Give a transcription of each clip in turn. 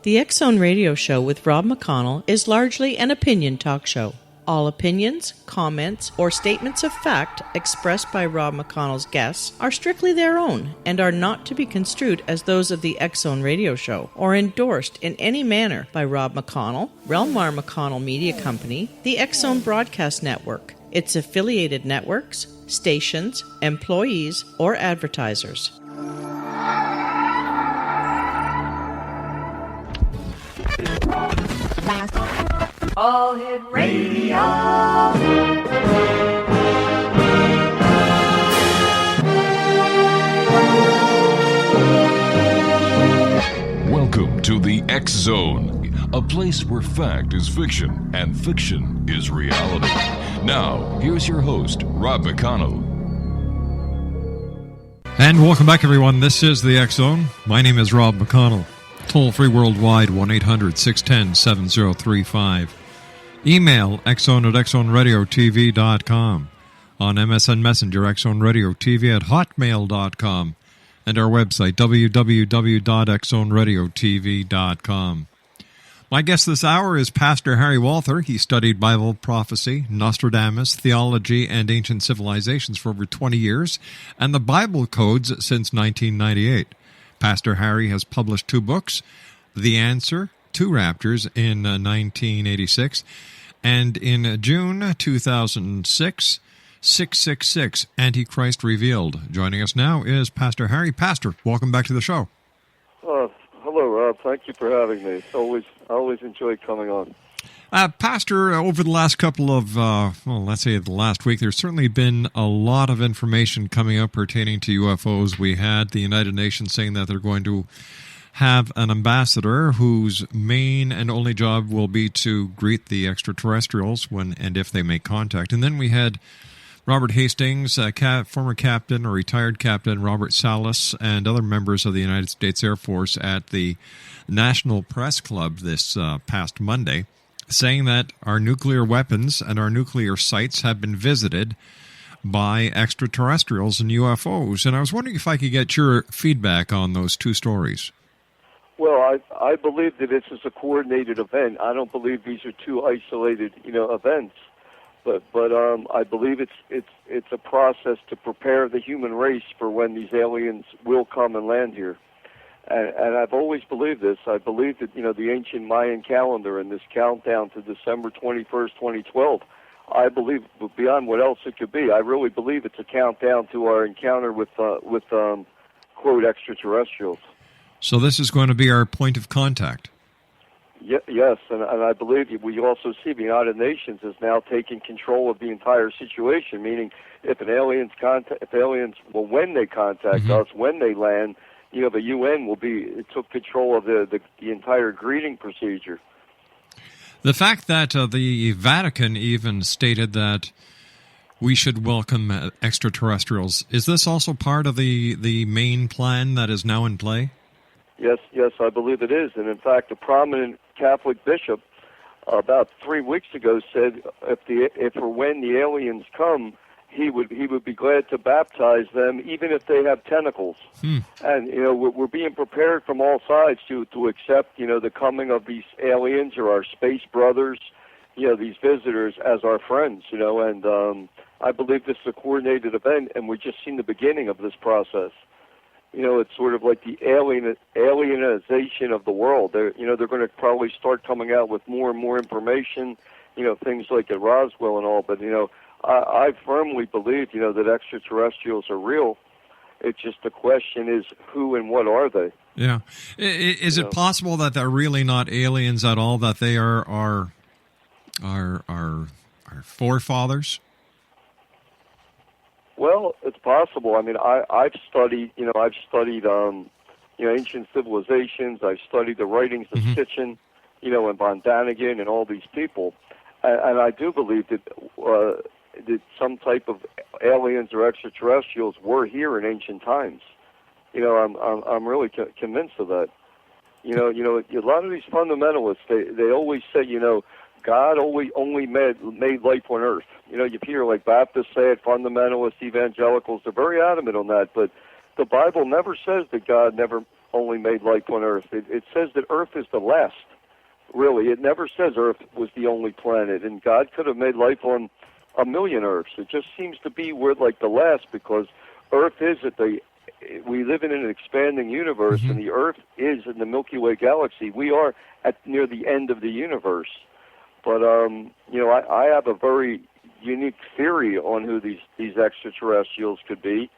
The X-Zone Radio Show with Rob McConnell is largely an opinion talk show. All opinions, comments, or statements of fact expressed by Rob McConnell's guests are strictly their own and are not to be construed as those of the X-Zone Radio Show or endorsed in any manner by Rob McConnell, Relmar McConnell Media Company, the X-Zone Broadcast Network, its affiliated networks, stations, employees, or advertisers. All Hit Radio. Welcome to the X-Zone, a place where fact is fiction and fiction is reality. Now, here's your host, Rob McConnell. And welcome back, everyone. This is the X-Zone. My name is Rob McConnell. Toll-free worldwide, 1-800-610-7035. Email xzone@xzoneradiotv.com. On MSN Messenger, xzoneradiotv@hotmail.com. And our website, www.xzoneradiotv.com. My guest this hour is Pastor Harry Walther. He studied Bible prophecy, Nostradamus, theology, and ancient civilizations for over 20 years, and the Bible codes since 1998. Pastor Harry has published 2 books, The Answer, 2 Raptures in 1986, and in June 2006, 666, Antichrist Revealed. Joining us now is Pastor Harry. Pastor, welcome back to the show. Hello, Rob. Thank you for having me. I always enjoy coming on. Pastor, over the last couple of, let's say the last week, there's certainly been a lot of information coming up pertaining to UFOs. We had the United Nations saying that they're going to have an ambassador whose main and only job will be to greet the extraterrestrials when and if they make contact. And then we had Robert Hastings, former captain or retired captain Robert Salas, and other members of the United States Air Force at the National Press Club this past Monday, saying that our nuclear weapons and our nuclear sites have been visited by extraterrestrials and UFOs. And I was wondering if I could get your feedback on those 2 stories. Well, I believe that this is a coordinated event. I don't believe these are 2 isolated, events. But I believe it's a process to prepare the human race for when these aliens will come and land here. And I've always believed this. I believe that, the ancient Mayan calendar and this countdown to December 21st, 2012, I believe, beyond what else it could be, I really believe it's a countdown to our encounter with quote, extraterrestrials. So this is going to be our point of contact. Yes, and I believe we also see the United Nations is now taking control of the entire situation, meaning if aliens, when they contact us, when they land, the UN took control of the entire greeting procedure. The fact that the Vatican even stated that we should welcome extraterrestrials, is this also part of the main plan that is now in play? Yes, I believe it is. And in fact, a prominent Catholic bishop about 3 weeks ago said if or when the aliens come, he would be glad to baptize them, even if they have tentacles. And we're being prepared from all sides to accept the coming of these aliens or our space brothers, these visitors as our friends. And I believe this is a coordinated event, and we've just seen the beginning of this process. It's sort of like the alienization of the world. They're going to probably start coming out with more and more information, things like at Roswell and all. But, I firmly believe, that extraterrestrials are real. It's just the question is who and what are they? Yeah. Is it possible that they're really not aliens at all, that they are our forefathers? Well, it's possible. I mean, I've studied ancient civilizations. I've studied the writings of Sitchin, and Von Daniken and all these people, and I do believe that some type of aliens or extraterrestrials were here in ancient times. I'm really convinced of that. A lot of these fundamentalists, they always say, God only made life on earth. You hear like Baptists say it, fundamentalists, evangelicals, they're very adamant on that, but the Bible never says that God never only made life on Earth. It says that Earth is the last. Really, it never says Earth was the only planet, and God could have made life on a million Earths. It just seems to be we're like the last, because Earth is we live in an expanding universe, and the Earth is in the Milky Way galaxy. We are near the end of the universe. But I have a very unique theory on who these extraterrestrials could be.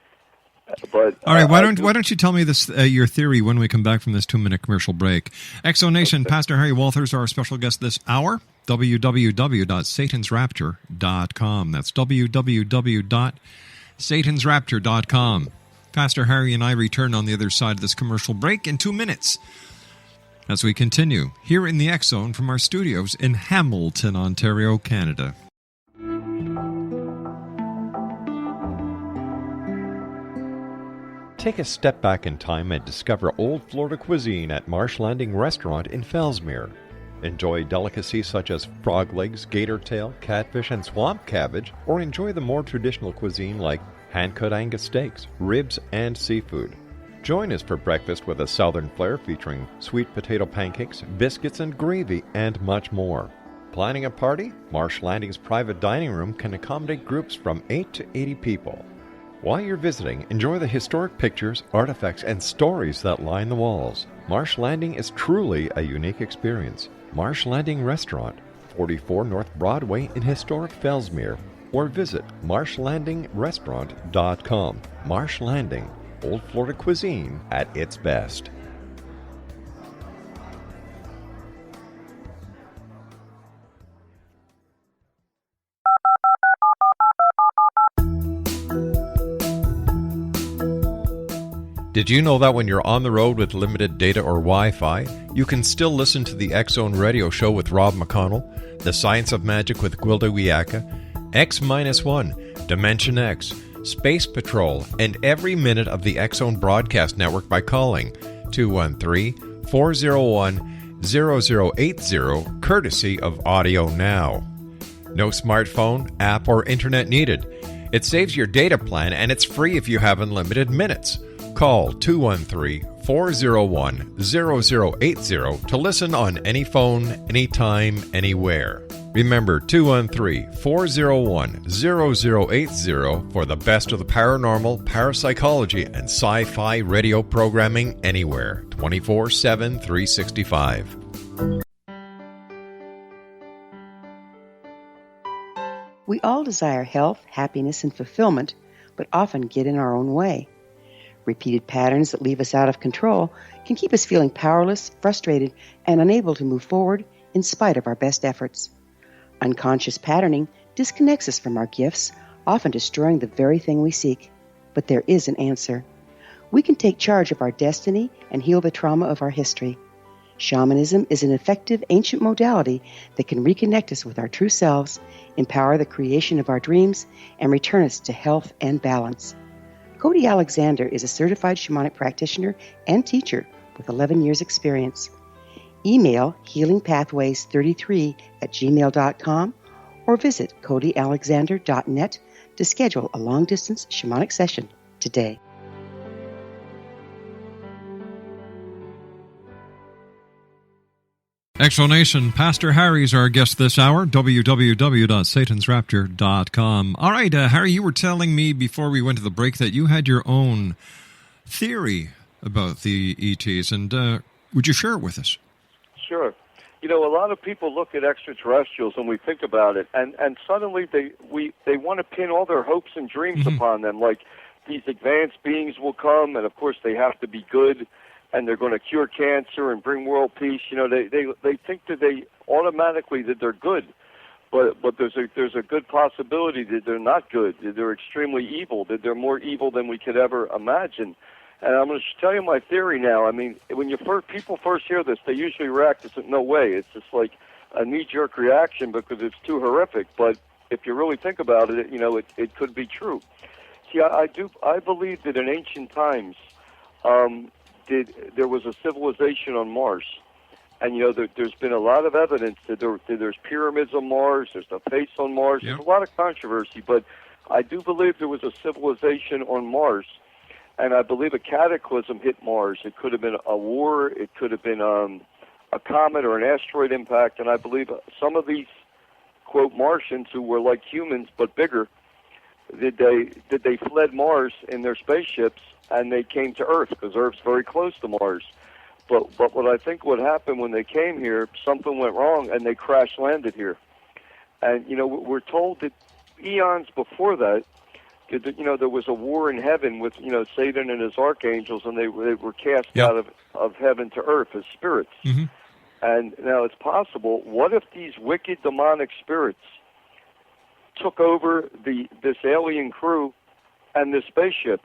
But all right, why don't you tell me this your theory when we come back from this 2-minute commercial break? Exonation, okay. Pastor Harry Walther is our special guest this hour. www.satansrapture.com. That's www.satansrapture.com. Pastor Harry and I return on the other side of this commercial break in 2 minutes as we continue here in the X Zone from our studios in Hamilton, Ontario, Canada. Take a step back in time and discover old Florida cuisine at Marsh Landing Restaurant in Fellsmere. Enjoy delicacies such as frog legs, gator tail, catfish, and swamp cabbage, or enjoy the more traditional cuisine like hand-cut Angus steaks, ribs, and seafood. Join us for breakfast with a southern flair featuring sweet potato pancakes, biscuits, and gravy, and much more. Planning a party? Marsh Landing's private dining room can accommodate groups from 8 to 80 people. While you're visiting, enjoy the historic pictures, artifacts, and stories that line the walls. Marsh Landing is truly a unique experience. Marsh Landing Restaurant, 44 North Broadway in historic Fellsmere, or visit marshlandingrestaurant.com. Marsh Landing, old Florida cuisine at its best. Did you know that when you're on the road with limited data or Wi-Fi, you can still listen to the X Zone radio show with Rob McConnell, The Science of Magic with Gwilda Wiyaka, X-1, Dimension X, Space Patrol, and every minute of the X Zone broadcast network by calling 213-401-0080, courtesy of Audio Now. No smartphone, app, or internet needed. It saves your data plan, and it's free if you have unlimited minutes. Call 213-401-0080 to listen on any phone, anytime, anywhere. Remember 213-401-0080 for the best of the paranormal, parapsychology, and sci-fi radio programming anywhere, 24/7, 365. We all desire health, happiness, and fulfillment, but often get in our own way. Repeated patterns that leave us out of control can keep us feeling powerless, frustrated, and unable to move forward in spite of our best efforts. Unconscious patterning disconnects us from our gifts, often destroying the very thing we seek. But there is an answer. We can take charge of our destiny and heal the trauma of our history. Shamanism is an effective ancient modality that can reconnect us with our true selves, empower the creation of our dreams, and return us to health and balance. Cody Alexander is a certified shamanic practitioner and teacher with 11 years' experience. Email healingpathways33@gmail.com or visit codyalexander.net to schedule a long-distance shamanic session today. Explanation. Pastor Harry's our guest this hour, www.satansrapture.com. All right, Harry, you were telling me before we went to the break that you had your own theory about the ETs, and would you share it with us? Sure. You know, a lot of people look at extraterrestrials and we think about it, and suddenly they want to pin all their hopes and dreams upon them, like these advanced beings will come, and of course they have to be good, and they're going to cure cancer and bring world peace. You know, they think that they automatically that they're good, but there's a good possibility that they're not good, that they're extremely evil, that they're more evil than we could ever imagine. And I'm going to tell you my theory now. I mean, when people first hear this, they usually react as no way. It's just like a knee-jerk reaction because it's too horrific. But if you really think about it, you know, it could be true. See, I believe that in ancient times, there was a civilization on Mars, and you know there's been a lot of evidence that there's pyramids on Mars, there's the face on Mars. Yep. There's a lot of controversy, but I do believe there was a civilization on Mars and I believe a cataclysm hit Mars. It could have been a war. It could have been a comet or an asteroid impact. And I believe some of these, quote, Martians who were like humans but bigger, they fled Mars in their spaceships and they came to Earth because Earth's very close to Mars. But what I think what happened when they came here, something went wrong and they crash landed here. And we're told that eons before that, there was a war in heaven with Satan and his archangels, and they were cast out of heaven to earth as spirits. Mm-hmm. And now it's possible. What if these wicked demonic spirits took over this alien crew and this spaceship?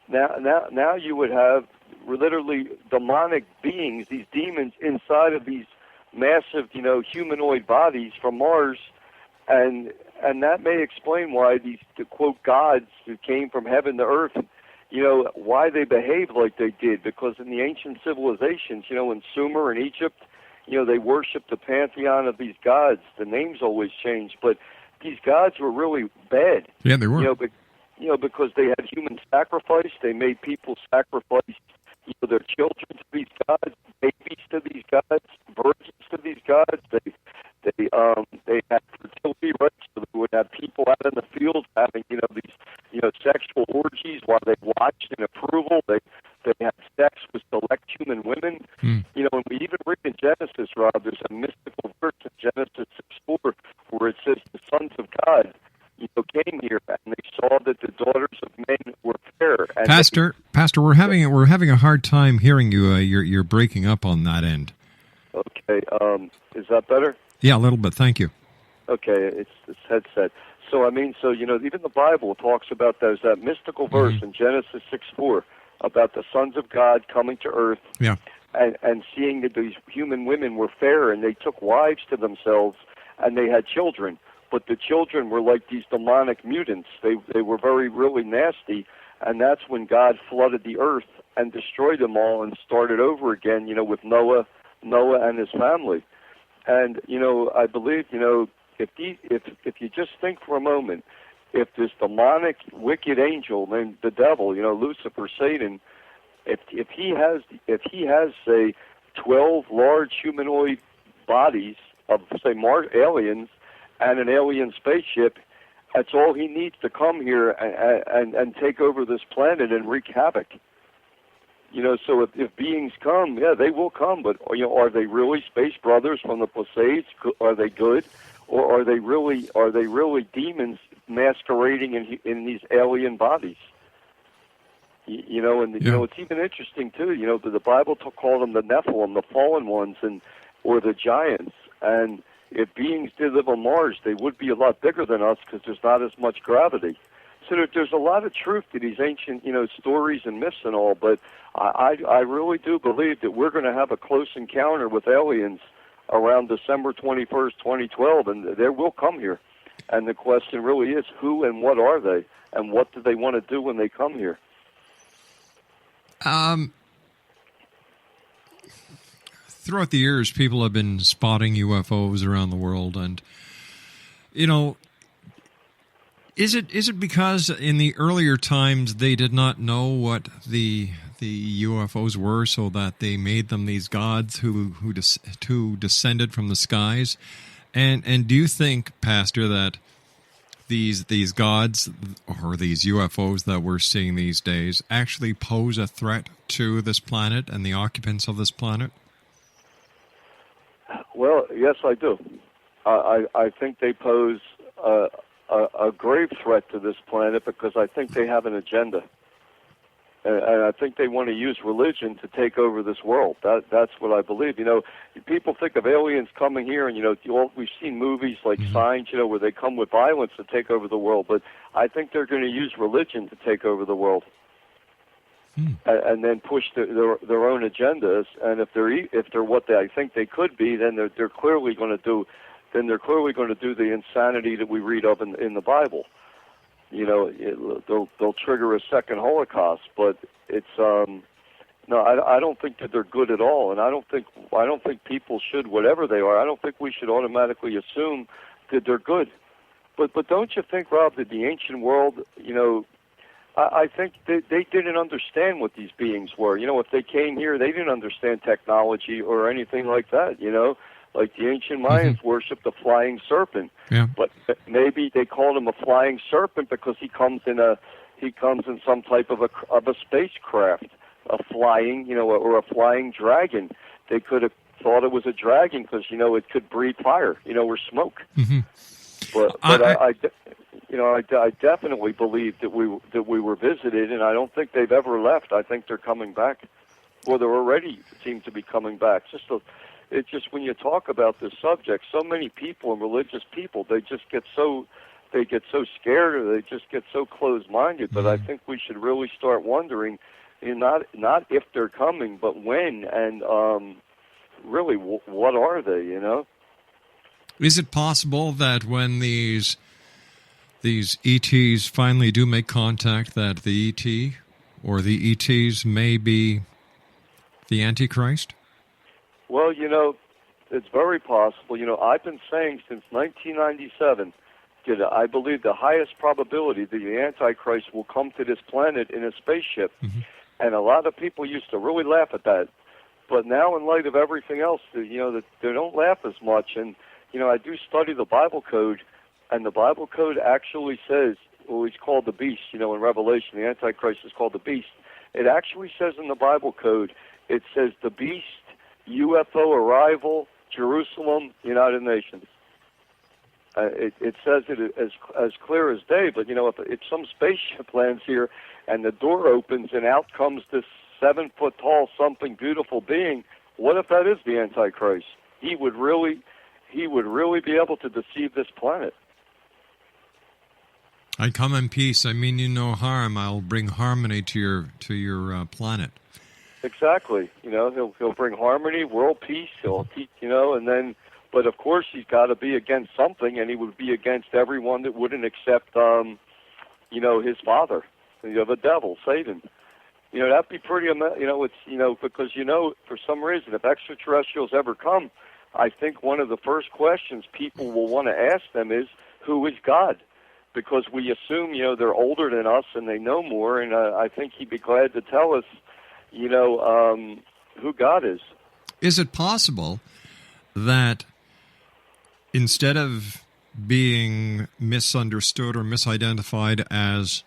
Now you would have literally demonic beings, these demons inside of these massive, humanoid bodies from Mars, and that may explain why the quote gods who came from heaven to earth, why they behaved like they did. Because in the ancient civilizations, in Sumer and Egypt, they worshipped the pantheon of these gods. The names always changed, but these gods were really bad. Yeah, they were. Because they had human sacrifice. They made people sacrifice their children to these gods, babies to these gods, virgins to these gods. They had fertility rites, so they would have people out in the fields having these sexual orgies while they watched in approval. They had sex with select human women. And we even read in Genesis, Rob, there's a mystical verse in Genesis 6:4 where it says the sons of God came here and they saw that the daughters of men were fair. And Pastor, we're having a hard time hearing you. You're breaking up on that end. Okay, is that better? Yeah, a little bit. Thank you. Okay, it's this headset. So even the Bible talks about that mystical verse in Genesis 6:4 about the sons of God coming to earth. Yeah. And seeing that these human women were fair and they took wives to themselves and they had children. But the children were like these demonic mutants. They were really nasty, and that's when God flooded the earth and destroyed them all and started over again, with Noah and his family. And, I believe, if you just think for a moment, if this demonic, wicked angel named the devil, Lucifer, Satan, if he has, say, 12 large humanoid bodies of, say, aliens, and an alien spaceship, that's all he needs to come here and take over this planet and wreak havoc. So if beings come, yeah, they will come, but are they really space brothers from the Pleiades? Are they good, or are they really demons masquerading in these alien bodies? It's even interesting too. The Bible called them the Nephilim, the fallen ones, or the giants, and if beings did live on Mars, they would be a lot bigger than us because there's not as much gravity. So there's a lot of truth to these ancient, stories and myths and all. But I really do believe that we're going to have a close encounter with aliens around December 21st, 2012, and they will come here. And the question really is, who and what are they, and what do they want to do when they come here? Throughout the years, people have been spotting UFOs around the world, and is it because in the earlier times they did not know what the UFOs were, so that they made them these gods who descended from the skies? And do you think, Pastor, that these gods or these UFOs that we're seeing these days actually pose a threat to this planet and the occupants of this planet? Well, yes, I do. I think they pose a grave threat to this planet because I think they have an agenda. And I think they want to use religion to take over this world. That's what I believe. People think of aliens coming here, and we've seen movies like Signs, where they come with violence to take over the world. But I think they're going to use religion to take over the world, and then push their own agendas. And if they're what I think they could be, then they're clearly going to do. Then they're clearly going to do the insanity that we read of in the Bible. They'll trigger a second Holocaust, but it's no, I don't think that they're good at all, and I don't think people should, whatever they are. I don't think we should automatically assume that they're good. But don't you think, Rob, that the ancient world, I think they didn't understand what these beings were. You know, if they came here, they didn't understand technology or anything like that, you know. Like the ancient Mayans worshipped the flying serpent. Yeah. But maybe they called him a flying serpent because he comes in some type of a spacecraft, a flying, you know, or a flying dragon. They could have thought it was a dragon because, you know, it could breathe fire, you know, or smoke. Mm-hmm. But I definitely believe that we were visited, and I don't think they've ever left. I think they're coming back, or they already seem to be coming back. It's just when you talk about this subject, so many people and religious people, they get so scared, or they just get so closed-minded. But I think we should really start wondering, not if they're coming, but when, and really what are they? You know. Is it possible that when these ETs finally do make contact, that the ET or the ETs may be the Antichrist? Well, you know, it's very possible. You know, I've been saying since 1997 that I believe the highest probability that the Antichrist will come to this planet in a spaceship. Mm-hmm. And a lot of people used to really laugh at that. But now, in light of everything else, you know, that they don't laugh as much. And, you know, I do study the Bible code, and the Bible code actually says, well, he's called the beast, you know, in Revelation, the Antichrist is called the beast. It actually says in the Bible code, it says the beast, UFO arrival, Jerusalem, United Nations. It says it as clear as day, but, you know, if some spaceship lands here and the door opens and out comes this 7-foot-tall, something beautiful being, what if that is the Antichrist? He would really be able to deceive this planet. I come in peace. I mean you no harm. I'll bring harmony to your planet. Exactly. You know, he'll bring harmony, world peace. He'll teach, you know, and then, but of course he's got to be against something, and he would be against everyone that wouldn't accept, you know, his father, you know, the devil, Satan. You know, that'd be pretty, you know, it's, you know, because, you know, for some reason, if extraterrestrials ever come, I think one of the first questions people will want to ask them is, who is God? Because we assume, you know, they're older than us and they know more, and I think he'd be glad to tell us, you know, who God is. Is it possible that instead of being misunderstood or misidentified as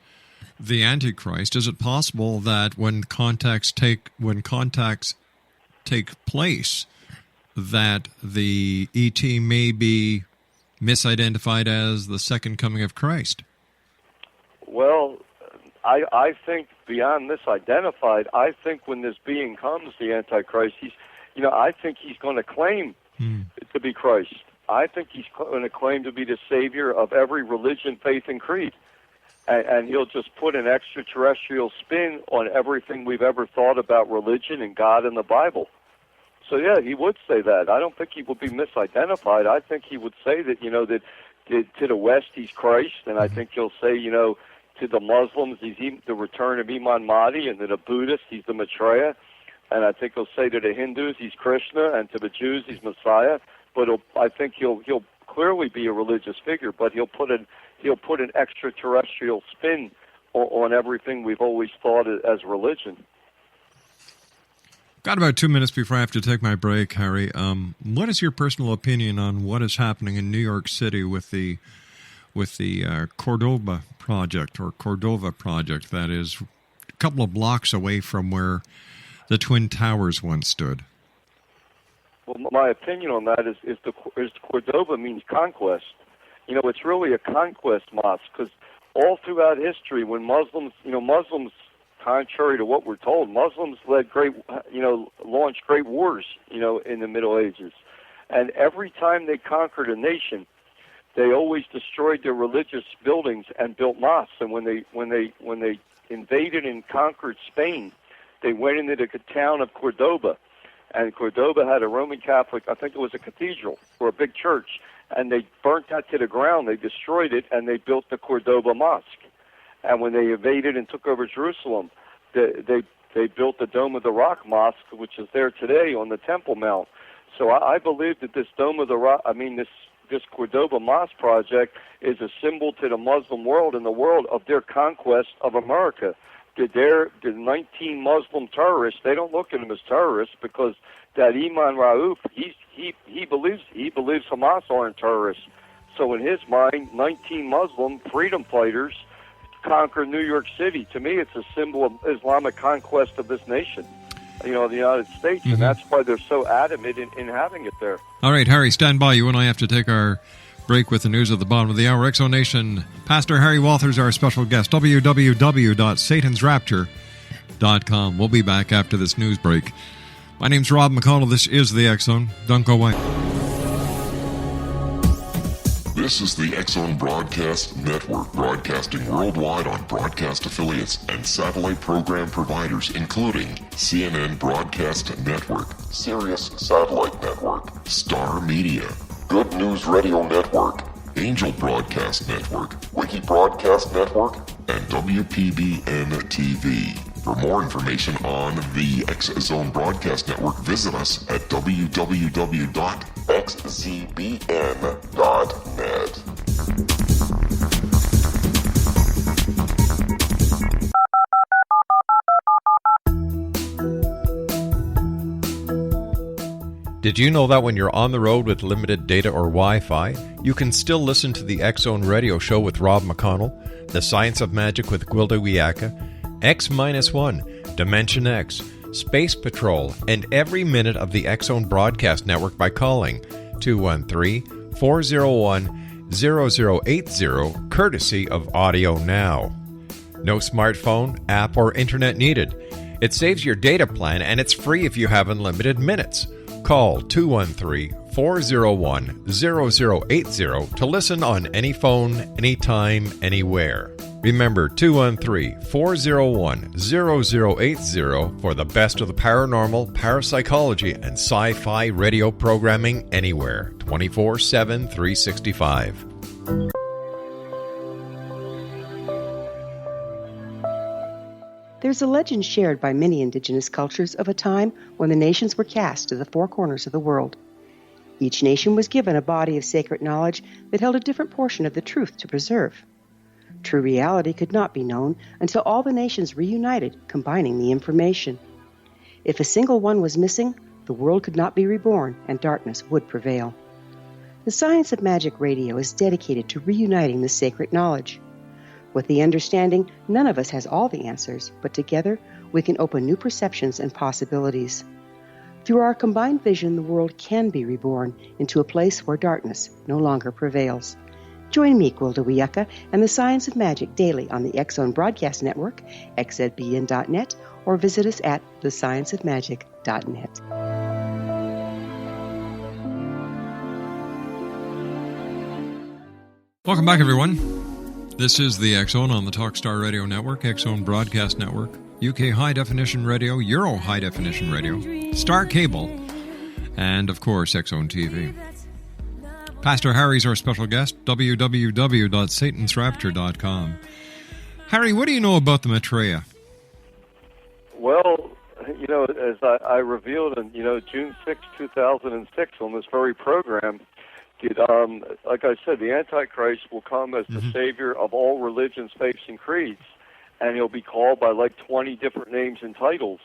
the Antichrist, is it possible that when contacts take place, that the ET may be misidentified as the second coming of Christ? Well, I think beyond misidentified, I think when this being comes, the Antichrist, I think he's going to claim to be Christ. I think he's going to claim to be the savior of every religion, faith, and creed. And he'll just put an extraterrestrial spin on everything we've ever thought about religion and God and the Bible. So, yeah, he would say that. I don't think he would be misidentified. I think he would say that, you know, that to the West he's Christ, and I think he'll say, you know, to the Muslims he's the return of Imam Mahdi, and to the Buddhists he's the Maitreya, and I think he'll say to the Hindus he's Krishna, and to the Jews he's Messiah. But I think he'll clearly be a religious figure, but he'll put an extraterrestrial spin on everything we've always thought as religion. Got about 2 minutes before I have to take my break, Harry. What is your personal opinion on what is happening in New York City with the Cordova project that is a couple of blocks away from where the Twin Towers once stood? Well, my opinion on that is Cordova means conquest. You know, it's really a conquest mosque, because all throughout history, when Muslims, contrary to what we're told, Muslims launched great wars, you know, in the Middle Ages. And every time they conquered a nation, they always destroyed their religious buildings and built mosques. And when they invaded and conquered Spain, they went into the town of Cordova. And Cordova had a Roman Catholic, I think it was a cathedral or a big church, and they burnt that to the ground. They destroyed it, and they built the Cordova Mosque. And when they invaded and took over Jerusalem, they built the Dome of the Rock Mosque, which is there today on the Temple Mount. So I believe that this Dome of the Rock, this Cordoba Mosque project is a symbol to the Muslim world and the world of their conquest of America. The 19 Muslim terrorists, they don't look at them as terrorists because that Iman Raouf, he believes Hamas aren't terrorists. So in his mind, 19 Muslim freedom fighters conquered New York City. To me, it's a symbol of Islamic conquest of this nation, the United States, and that's why they're so adamant in having it there. All right, Harry, stand by. You and I have to take our break with the news at the bottom of the hour. Exonation, Pastor Harry Walther is our special guest, www.satansrapture.com. We'll be back after this news break. My name's Rob McConnell. This is the X-Zone. Don't go away. This is the X-Zone Broadcast Network, broadcasting worldwide on broadcast affiliates and satellite program providers, including CNN Broadcast Network, Sirius Satellite Network, Star Media, Good News Radio Network, Angel Broadcast Network, Wiki Broadcast Network, and WPBN TV. For more information on the X-Zone Broadcast Network, visit us at www.xzbn.net. Did you know that when you're on the road with limited data or Wi-Fi, you can still listen to the X-Zone Radio Show with Rob McConnell, The Science of Magic with Gwilda Wiyaka, X-1, Dimension X, Space Patrol, and every minute of the X-Zone Broadcast Network by calling 213-401-0080, courtesy of Audio Now. No smartphone, app, or internet needed. It saves your data plan, and it's free if you have unlimited minutes. Call 213-401-0080 to listen on any phone, anytime, anywhere. Remember, 213-401-0080 for the best of the paranormal, parapsychology, and sci-fi radio programming anywhere, 24/7, 365. There's a legend shared by many indigenous cultures of a time when the nations were cast to the four corners of the world. Each nation was given a body of sacred knowledge that held a different portion of the truth to preserve. True reality could not be known until all the nations reunited, combining the information. If a single one was missing, the world could not be reborn and darkness would prevail. The Science of Magic Radio is dedicated to reuniting the sacred knowledge. With the understanding, none of us has all the answers, but together we can open new perceptions and possibilities. Through our combined vision, the world can be reborn into a place where darkness no longer prevails. Join me, Gwilda Wiyaka, and the Science of Magic daily on the X-Zone Broadcast Network, xzbn.net, or visit us at thescienceofmagic.net. Welcome back, everyone. This is the X-Zone on the Talkstar Radio Network, X-Zone Broadcast Network, UK High Definition Radio, Euro High Definition Radio, Star Cable, and, of course, X-Zone TV. Pastor Harry's our special guest, www.satansrapture.com. Harry, what do you know about the Maitreya? Well, as I revealed in, June 6, 2006 on this very program, like I said, the Antichrist will come as the savior of all religions, faiths, and creeds, and he'll be called by like 20 different names and titles.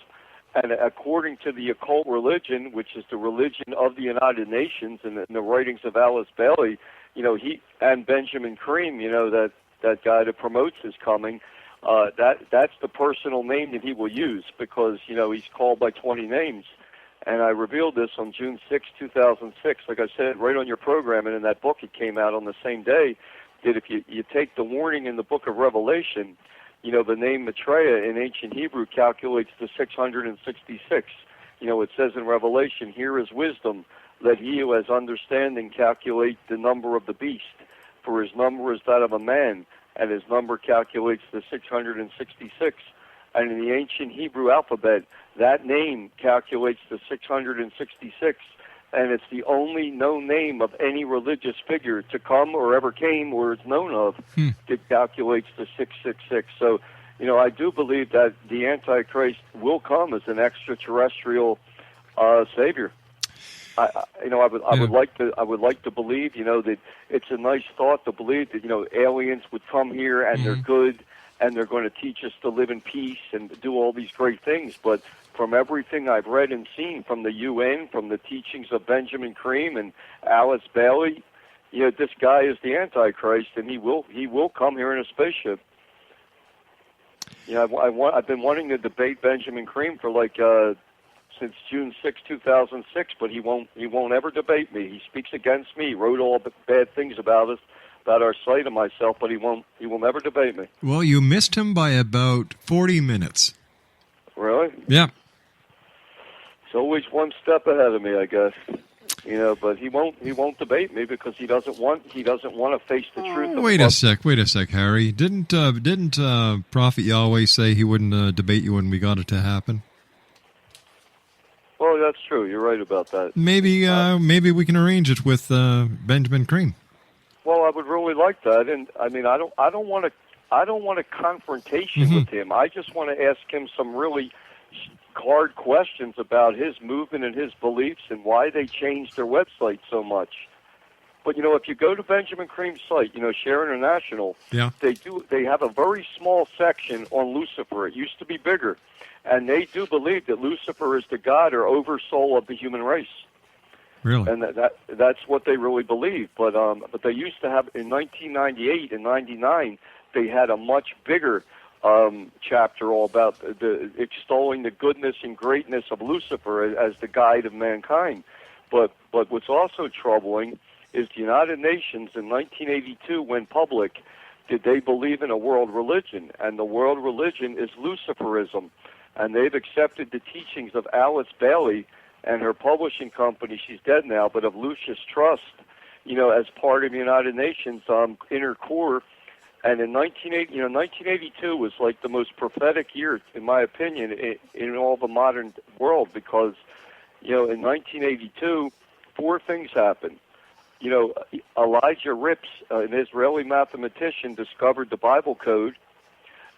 And according to the occult religion, which is the religion of the United Nations, and the writings of Alice Bailey, he and Benjamin Cream, that guy that promotes his coming, that's the personal name that he will use because, he's called by 20 names. And I revealed this on June 6, 2006, like I said, right on your program, and in that book it came out on the same day, that if you take the warning in the book of Revelation, the name Maitreya in ancient Hebrew calculates to 666. It says in Revelation, here is wisdom. Let he who has understanding calculate the number of the beast. For his number is that of a man, and his number calculates to 666. And in the ancient Hebrew alphabet, that name calculates to 666. And it's the only known name of any religious figure to come or ever came or is known of that calculates to 666. So, I do believe that the Antichrist will come as an extraterrestrial savior. I would like to believe, that it's a nice thought to believe that, aliens would come here and they're good and they're going to teach us to live in peace and do all these great things. But from everything I've read and seen from the UN, from the teachings of Benjamin Creme and Alice Bailey, this guy is the Antichrist, and he will come here in a spaceship. I've been wanting to debate Benjamin Creme for since June 6, 2006, but he won't ever debate me. He speaks against me. He wrote all the bad things about us, about our site and myself, but he will never debate me. Well, you missed him by about 40 minutes. Really? Yeah. He's always one step ahead of me, I guess. But he won't debate me because he doesn't want to face the truth. Wait a sec, Harry. Didn't Prophet Yahweh say he wouldn't debate you when we got it to happen? Well, that's true. You're right about that. Maybe we can arrange it with Benjamin Creme. Well, I would really like that, and I mean, I don't want a confrontation with him. I just want to ask him some really hard questions about his movement and his beliefs and why they changed their website so much. But if you go to Benjamin Creme's site, Share International, they have a very small section on Lucifer. It used to be bigger, and they do believe that Lucifer is the god or oversoul of the human race. Really? And that's what they really believe. But they used to have in 1998 and 99, they had a much bigger chapter all about the extolling the goodness and greatness of Lucifer as the guide of mankind. But what's also troubling is the United Nations in 1982 went public. Did they believe in a world religion? And the world religion is Luciferism. And they've accepted the teachings of Alice Bailey and her publishing company, she's dead now, but of Lucis Trust, as part of the United Nations inner core. And in 1982 was like the most prophetic year, in my opinion, in all the modern world, because, in 1982, 4 things happened. Elijah Rips, an Israeli mathematician, discovered the Bible code.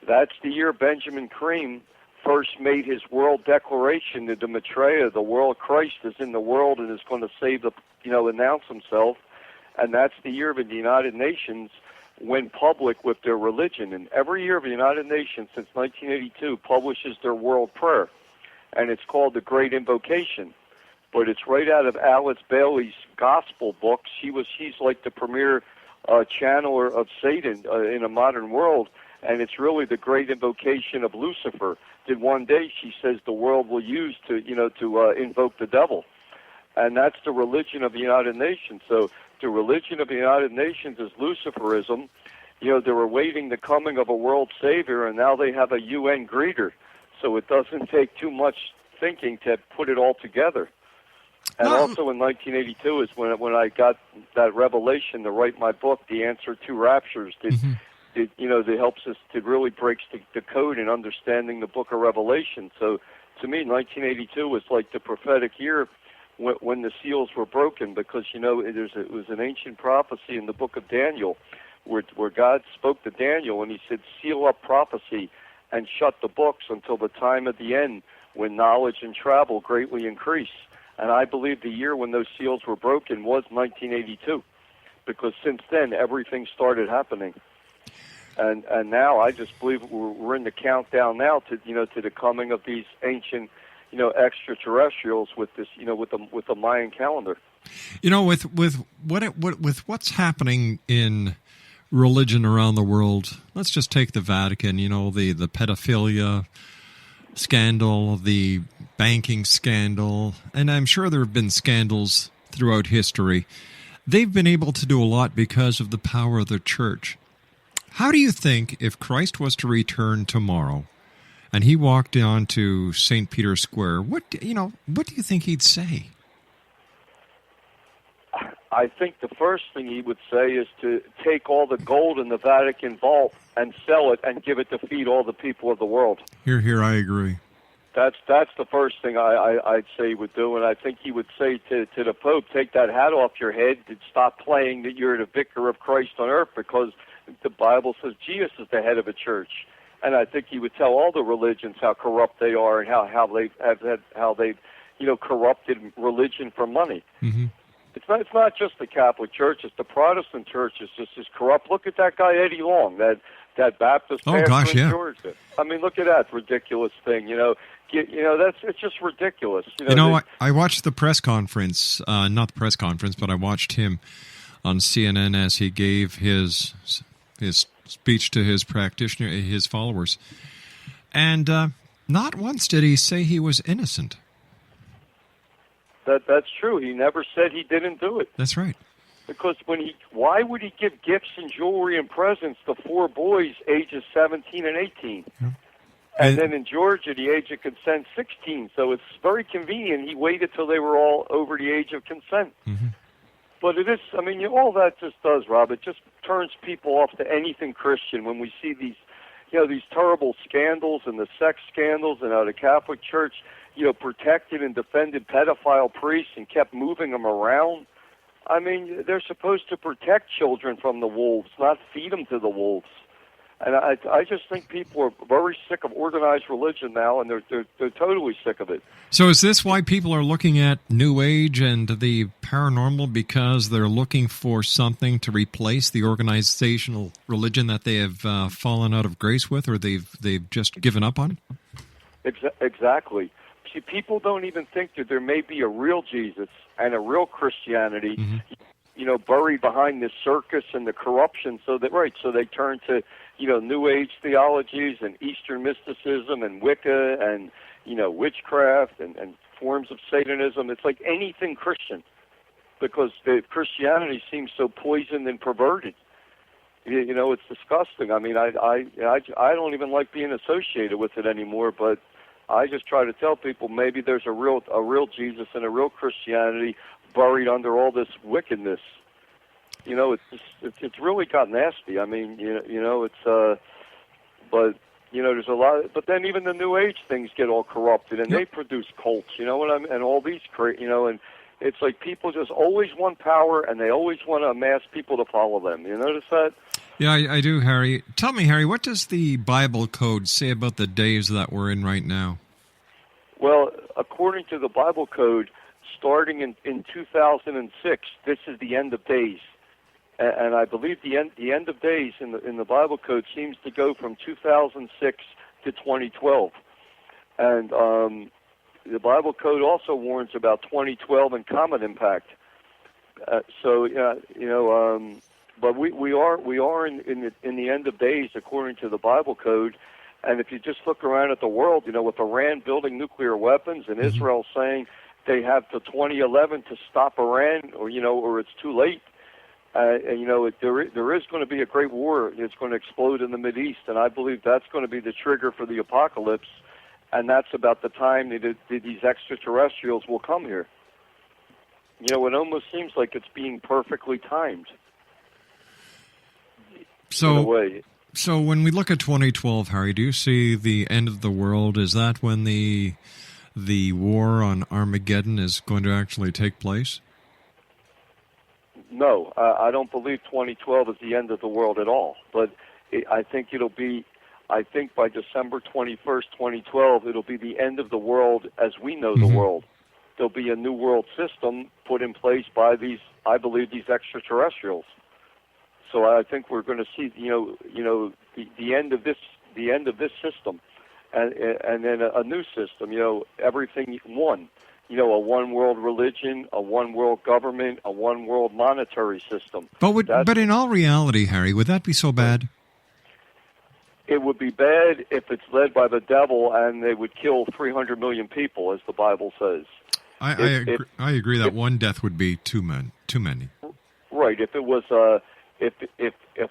That's the year Benjamin Creme first made his world declaration to the Maitreya, the world Christ is in the world and is going to save announce himself. And that's the year of the United Nations went public with their religion. And every year of the United Nations since 1982 publishes their world prayer. And it's called the Great Invocation. But it's right out of Alice Bailey's gospel book. She's like the premier channeler of Satan in a modern world. And it's really the Great Invocation of Lucifer. That one day she says the world will use to invoke the devil, and that's the religion of the United Nations. So the religion of the United Nations is Luciferism. They were awaiting the coming of a world savior, and now they have a UN greeter. So it doesn't take too much thinking to put it all together. And also in 1982 is when I got that revelation to write my book, The Answer to Raptures. That helps us to really break the code in understanding the book of Revelation. So to me, 1982 was like the prophetic year when the seals were broken, because, it was an ancient prophecy in the book of Daniel where God spoke to Daniel and he said, seal up prophecy and shut the books until the time of the end when knowledge and travel greatly increase. And I believe the year when those seals were broken was 1982, because since then everything started happening. And now I just believe we're in the countdown now to the coming of these ancient extraterrestrials with this with the Mayan calendar. With what's happening in religion around the world, let's just take the Vatican. The pedophilia scandal, the banking scandal, and I'm sure there have been scandals throughout history. They've been able to do a lot because of the power of the church. How do you think if Christ was to return tomorrow and he walked onto St. Peter's Square, what do you think he'd say? I think the first thing he would say is to take all the gold in the Vatican vault and sell it and give it to feed all the people of the world. Here, I agree. That's the first thing I'd say he would do, and I think he would say to the Pope, take that hat off your head and stop playing that you're the vicar of Christ on earth, because the Bible says Jesus is the head of a church. And I think he would tell all the religions how corrupt they are and how they've corrupted religion for money. Mm-hmm. It's not just the Catholic Church; it's the Protestant Church is just as corrupt. Look at that guy Eddie Long, that Baptist pastor in Georgia. I mean, look at that ridiculous thing. It's just ridiculous. I watched the press conference, not the press conference, but I watched him on CNN as he gave his speech to his practitioner, his followers, and not once did he say he was innocent. That's true. He never said he didn't do it. That's right. Because why would he give gifts and jewelry and presents to 4 boys ages 17 and 18? Yeah. And then in Georgia, the age of consent 16. So it's very convenient. He waited till they were all over the age of consent. Mm-hmm. But it is, all that just does, Rob, it just turns people off to anything Christian when we see these terrible scandals and the sex scandals and how the Catholic Church, protected and defended pedophile priests and kept moving them around. I mean, they're supposed to protect children from the wolves, not feed them to the wolves. And I just think people are very sick of organized religion now, and they're totally sick of it. So is this why people are looking at New Age and the paranormal, because they're looking for something to replace the organizational religion that they have fallen out of grace with, or they've just given up on? Exactly. See, people don't even think that there may be a real Jesus and a real Christianity, buried behind the circus and the corruption. So they turn to, New Age theologies and Eastern mysticism and Wicca and, witchcraft and forms of Satanism. It's like anything Christian, because the Christianity seems so poisoned and perverted. It's disgusting. I mean, I don't even like being associated with it anymore, but I just try to tell people maybe there's a real Jesus and a real Christianity buried under all this wickedness. It's really got nasty. I mean, but there's a lot. But then even the New Age things get all corrupted, and they produce cults. You know what I mean? And all these, and it's like people just always want power, and they always want to amass people to follow them. You notice that? Yeah, I do, Harry. Tell me, Harry, what does the Bible code say about the days that we're in right now? Well, according to the Bible code, starting in 2006, this is the end of days. And I believe the end of days in the Bible code seems to go from 2006 to 2012. And the Bible code also warns about 2012 and comet impact. But we are in the end of days according to the Bible code. And if you just look around at the world, with Iran building nuclear weapons and Israel saying they have till 2011 to stop Iran, or it's too late. There is going to be a great war. It's going to explode in the Mideast, and I believe that's going to be the trigger for the apocalypse. And that's about the time that these extraterrestrials will come here. It almost seems like it's being perfectly timed. In a way. So when we look at 2012, Harry, do you see the end of the world? Is that when the war on Armageddon is going to actually take place? No, I don't believe 2012 is the end of the world at all. But I think by December 21st, 2012, it'll be the end of the world as we know the world. There'll be a new world system put in place by these extraterrestrials. So I think we're going to see, the end of this system, and then a new system. Everything one. A one world religion, a one world government, a one world monetary system. But in all reality, Harry, would that be so bad? It would be bad if it's led by the devil and they would kill 300 million people, as the Bible says. I agree that one death would be too many. Right. If it was if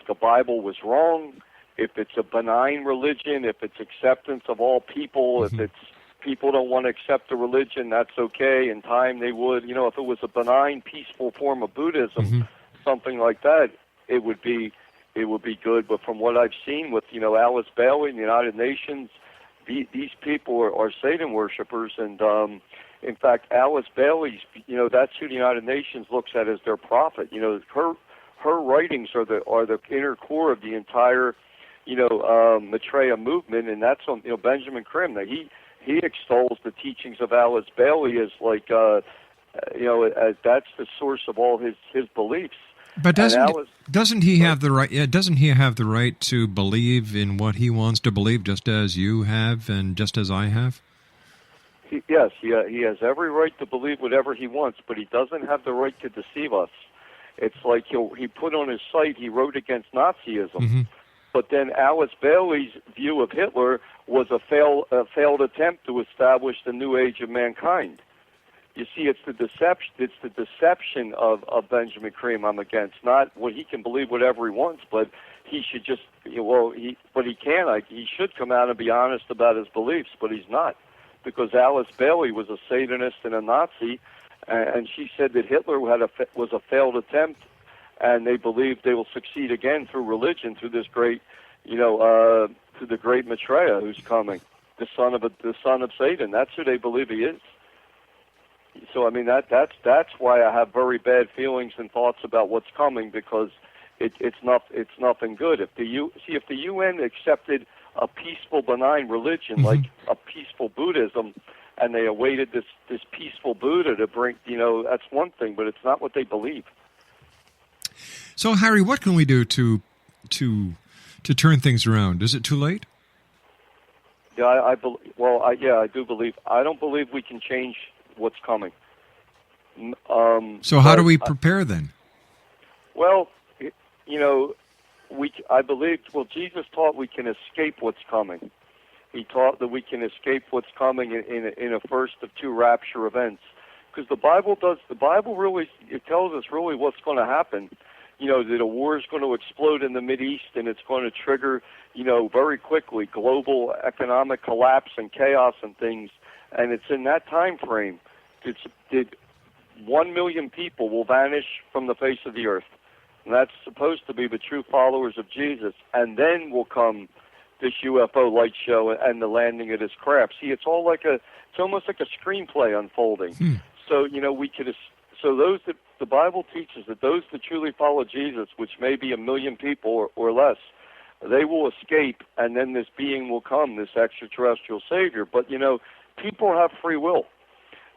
the Bible was wrong, if it's a benign religion, if it's acceptance of all people, if it's people don't want to accept the religion, that's okay. In time they would. If it was a benign, peaceful form of Buddhism, something like that, it would be good. But from what I've seen with, Alice Bailey and the United Nations, these people are Satan worshipers. And in fact, Alice Bailey's, that's who the United Nations looks at as their prophet. Her writings are the inner core of the entire, Maitreya movement, and that's on, Benjamin Krim. Now he extols the teachings of Alice Bailey as like, as that's the source of all his beliefs. But doesn't he have the right? Yeah, doesn't he have the right to believe in what he wants to believe, just as you have and just as I have? Yes, he has every right to believe whatever he wants, but he doesn't have the right to deceive us. It's like he put on his site, he wrote against Nazism, Mm-hmm. but then Alice Bailey's view of Hitler was a failed attempt to establish the new age of mankind. You see, it's the deception of Benjamin Creme I'm against, not what he can believe whatever he wants, but he should just, he should come out and be honest about his beliefs, but he's not, because Alice Bailey was a Satanist and a Nazi, and she said that Hitler was a failed attempt, and they believe they will succeed again through religion, through this great, through the great Maitreya who's coming, the son of Satan. That's who they believe he is. So I mean that's why I have very bad feelings and thoughts about what's coming, because it's nothing good. If the UN accepted a peaceful, benign religion Mm-hmm. like a peaceful Buddhism, and they awaited this peaceful Buddha to bring, that's one thing, but it's not what they believe. So Harry, what can we do to turn things around? Is it too late? Yeah, I do believe. I don't believe we can change what's coming. So how do we prepare then? Well, I believe. Well, Jesus taught we can escape what's coming. He taught that we can escape what's coming in a first of two rapture events, because the Bible really tells us really what's going to happen. That a war is going to explode in the Mideast, and it's going to trigger, very quickly global economic collapse and chaos and things. And it's in that time frame that 1 million people will vanish from the face of the earth. And that's supposed to be the true followers of Jesus. And then will come this UFO light show and the landing of this craft. See, it's almost like a screenplay unfolding. So, so those that the Bible teaches that those that truly follow Jesus, which may be 1 million people or less, they will escape, and then this being will come, this extraterrestrial savior. But, people have free will.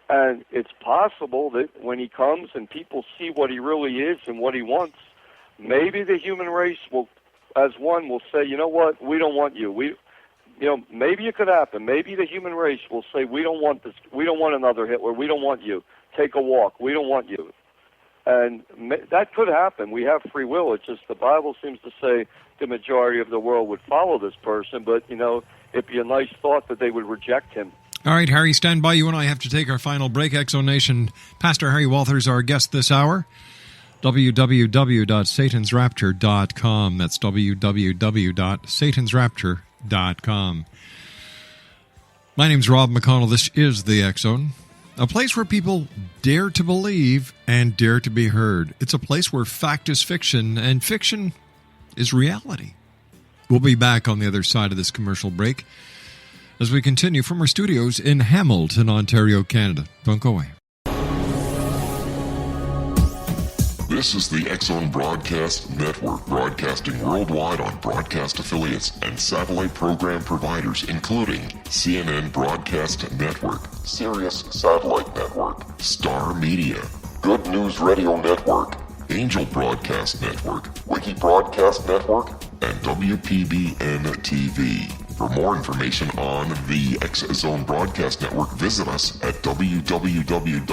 And it's possible that when he comes and people see what he really is and what he wants, maybe the human race will, as one, will say, you know what, we don't want you. Maybe it could happen. Maybe the human race will say, we don't want this. We don't want another Hitler. We don't want you. Take a walk. We don't want you. And that could happen. We have free will. It's just the Bible seems to say the majority of the world would follow this person, but, it'd be a nice thought that they would reject him. All right, Harry, stand by. You and I have to take our final break. Exonation. Pastor Harry Walther is our guest this hour. www.satansrapture.com. That's www.satansrapture.com. My name's Rob McConnell. This is The X Zone, a place where people dare to believe and dare to be heard. It's a place where fact is fiction and fiction is reality. We'll be back on the other side of this commercial break as we continue from our studios in Hamilton, Ontario, Canada. Don't go away. This is the X Zone Broadcast Network, broadcasting worldwide on broadcast affiliates and satellite program providers, including CNN Broadcast Network, Sirius Satellite Network, Star Media, Good News Radio Network, Angel Broadcast Network, Wiki Broadcast Network, and WPBN TV. For more information on the X Zone Broadcast Network, visit us at www.xzbn.net.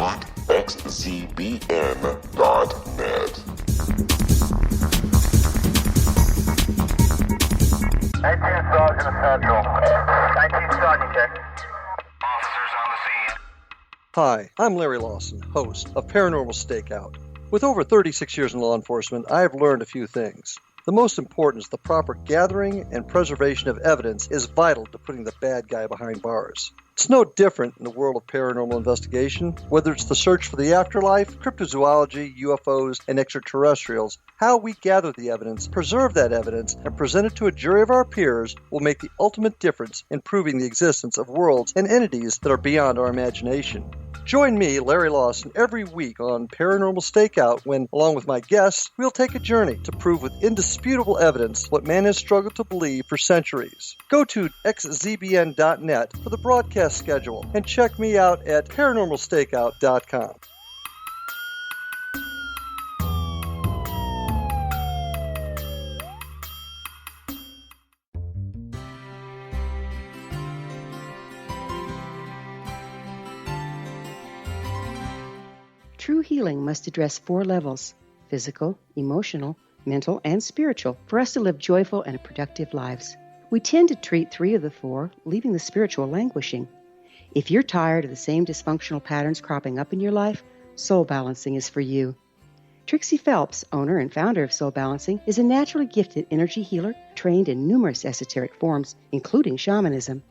18th Sergeant Central. 19th Sergeant, check. Officers on the scene. Hi, I'm Larry Lawson, host of Paranormal Stakeout. With over 36 years in law enforcement, I have learned a few things. The most important is the proper gathering and preservation of evidence is vital to putting the bad guy behind bars. It's no different in the world of paranormal investigation. Whether it's the search for the afterlife, cryptozoology, UFOs, and extraterrestrials, how we gather the evidence, preserve that evidence, and present it to a jury of our peers will make the ultimate difference in proving the existence of worlds and entities that are beyond our imagination. Join me, Larry Lawson, every week on Paranormal Stakeout when, along with my guests, we'll take a journey to prove with indisputable evidence what man has struggled to believe for centuries. Go to xzbn.net for the broadcast schedule and check me out at paranormalstakeout.com. True healing must address 4 levels: physical, emotional, mental, and spiritual, for us to live joyful and productive lives. We tend to treat 3 of the 4, leaving the spiritual languishing. If you're tired of the same dysfunctional patterns cropping up in your life, Soul Balancing is for you. Trixie Phelps, owner and founder of Soul Balancing, is a naturally gifted energy healer trained in numerous esoteric forms, including shamanism.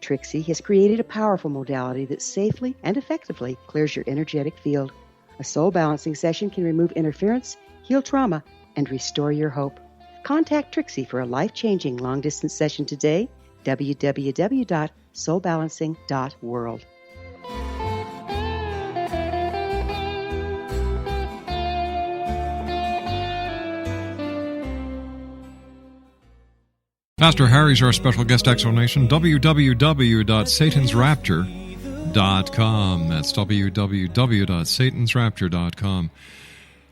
Trixie has created a powerful modality that safely and effectively clears your energetic field. A soul balancing session can remove interference, heal trauma, and restore your hope. Contact Trixie for a life-changing long-distance session today. www.soulbalancing.world. Pastor Harry's our special guest, Exonation. www.satansrapture.com. That's www.satansrapture.com.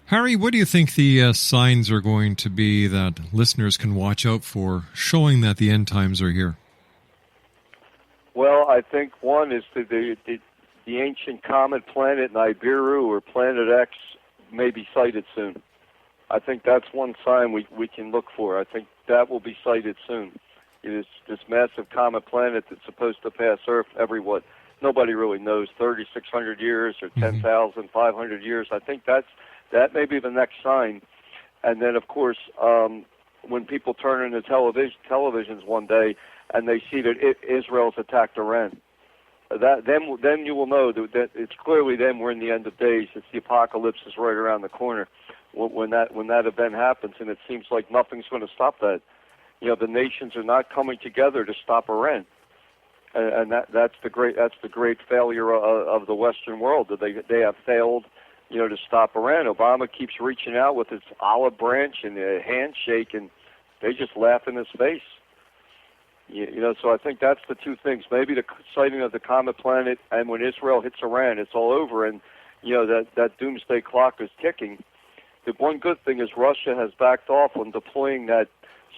Harry, what do you think the signs are going to be that listeners can watch out for, showing that the end times are here? Well, I think one is the ancient comet planet Nibiru or Planet X may be sighted soon. I think that's one sign we can look for. I think that will be sighted soon. It is this massive comet planet that's supposed to pass Earth every, nobody really knows, 3,600 years or 10,500 years. I think that may be the next sign. And then, of course, when people turn into televisions one day and they see that Israel's attacked Iran, then you will know that it's clearly then we're in the end of days. It's the apocalypse is right around the corner. When that event happens, and it seems like nothing's going to stop that. You know, the nations are not coming together to stop Iran, and that's the great failure of the Western world. That they have failed, to stop Iran. Obama keeps reaching out with his olive branch and a handshake, and they just laugh in his face. So I think that's the two things. Maybe the sighting of the comet planet, and when Israel hits Iran, it's all over, and that doomsday clock is ticking. The one good thing is Russia has backed off on deploying that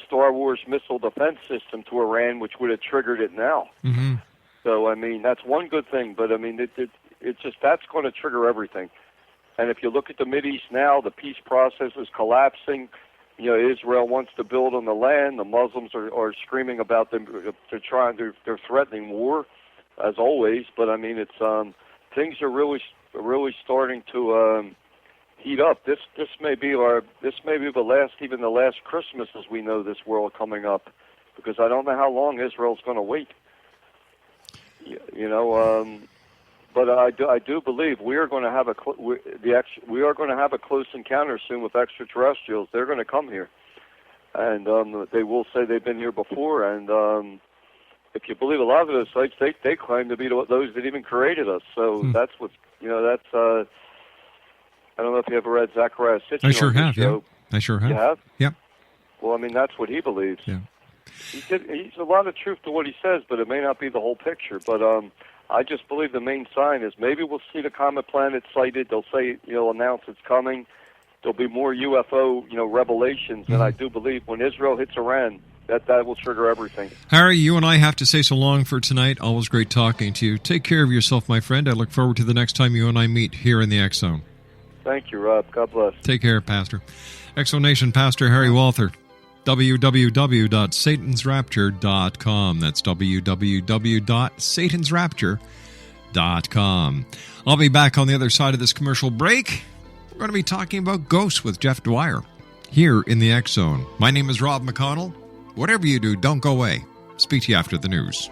Star Wars missile defense system to Iran, which would have triggered it now. Mm-hmm. So, I mean, that's one good thing, but, I mean, it's just that's going to trigger everything. And if you look at the Mideast now, the peace process is collapsing. Israel wants to build on the land. The Muslims are screaming about them. They're threatening war, as always. But, I mean, it's things are really starting to heat up. This may be the last Christmas as we know this world coming up, because I don't know how long Israel's going to wait. But I do believe we are going to have a close encounter soon with extraterrestrials. They're going to come here, and they will say they've been here before. And if you believe a lot of those sites, they claim to be those that even created us. So that's what's that's. I don't know if you ever read Zachariah Sitchin. I sure have, yeah. I sure have. You have? Yeah. Well, I mean, that's what he believes. Yeah. He's a lot of truth to what he says, but it may not be the whole picture. But I just believe the main sign is maybe we'll see the comet planet sighted. They'll say, announce it's coming. There'll be more UFO, revelations. And I do believe when Israel hits Iran, that will trigger everything. Harry, you and I have to say so long for tonight. Always great talking to you. Take care of yourself, my friend. I look forward to the next time you and I meet here in the X Zone. Thank you, Rob. God bless. Take care, Pastor. Exonation Pastor Harry Walther. www.satansrapture.com. That's www.satansrapture.com. I'll be back on the other side of this commercial break. We're going to be talking about ghosts with Jeff Dwyer here in the X Zone. My name is Rob McConnell. Whatever you do, don't go away. Speak to you after the news.